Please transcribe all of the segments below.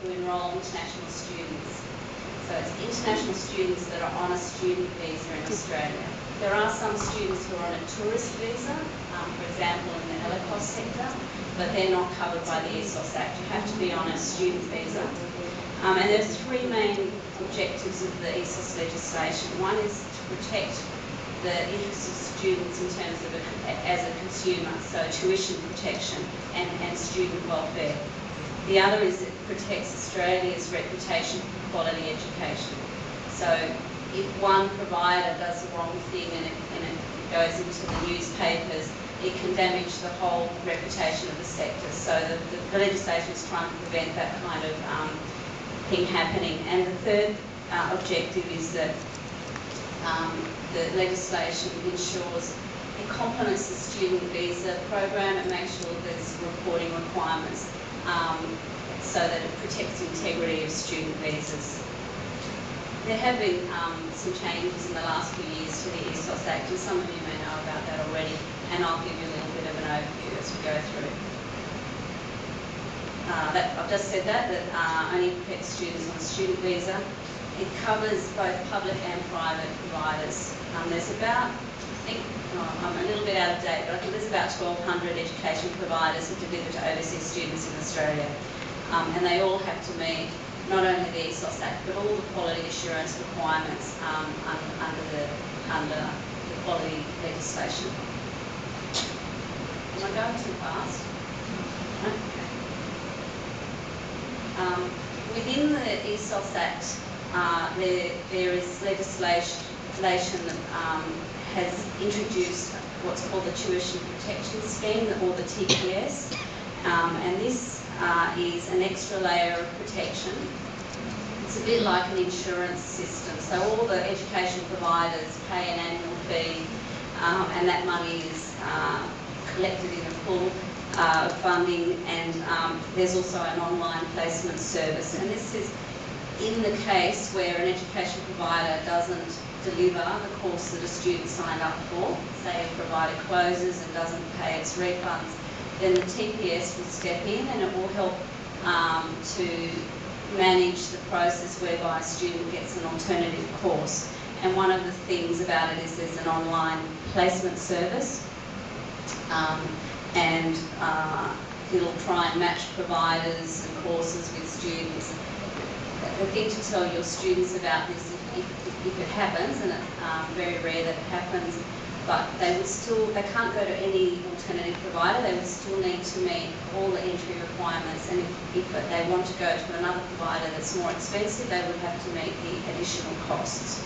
who enrol international students. So it's international students that are on a student visa in Australia. There are some students who are on a tourist visa, for example in the Holocaust sector, but they're not covered by the ESOS Act. You have to be on a student visa. And there are three main objectives of the ESOS legislation. One is to protect the interests of students in terms of as a consumer, so tuition protection and student welfare. The other is it protects Australia's reputation for quality education. So if one provider does the wrong thing and it goes into the newspapers, it can damage the whole reputation of the sector. So the legislation is trying to prevent that kind of thing happening. And the third objective is that the legislation ensures it complements the student visa program and makes sure there's reporting requirements so that it protects the integrity of student visas. There have been some changes in the last few years to the ESOS Act, and some of you may know about that already, and I'll give you a little bit of an overview as we go through. I've just said that only protects students on a student visa. It covers both public and private providers. There's about, I think, I'm a little bit out of date, but I think there's about 1,200 education providers who deliver to overseas students in Australia. And they all have to meet not only the ESOS Act, but all the quality assurance requirements under the quality legislation. Am I going too fast? Okay. Within the ESOS Act, there is legislation that has introduced what's called the Tuition Protection Scheme, or the TPS, and this is an extra layer of protection. It's a bit like an insurance system. So all the education providers pay an annual fee, and that money is collected in a pool of funding, and there's also an online placement service. And this is in the case where an education provider doesn't deliver the course that a student signed up for, say a provider closes and doesn't pay its refunds, then the TPS will step in and it will help to manage the process whereby a student gets an alternative course. And one of the things about it is there's an online placement service, and it'll try and match providers and courses with students. The thing to tell your students about this, if it happens, and it's very rare that it happens, but they can't go to any alternative provider. They would still need to meet all the entry requirements, and if they want to go to another provider that's more expensive, they would have to meet the additional costs.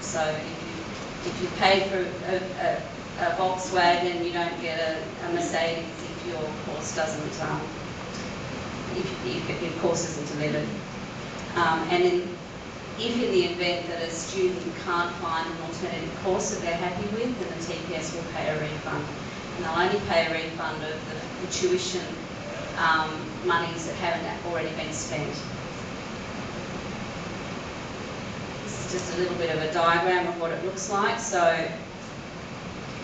So if you pay for a Volkswagen, you don't get a Mercedes if your course doesn't, if your course isn't delivered. If in the event that a student can't find an alternative course that they're happy with, then the TPS will pay a refund. And they'll only pay a refund of the tuition monies that haven't already been spent. This is just a little bit of a diagram of what it looks like. So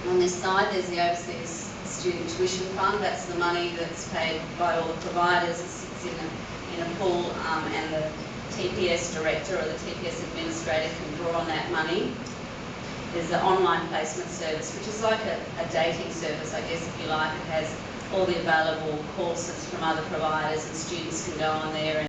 on this side, there's the Overseas Student Tuition Fund. That's the money that's paid by all the providers. It sits in a pool, and the TPS director or the TPS administrator can draw on that money. There's the online placement service, which is like a dating service, I guess, if you like. It has all the available courses from other providers, and students can go on there and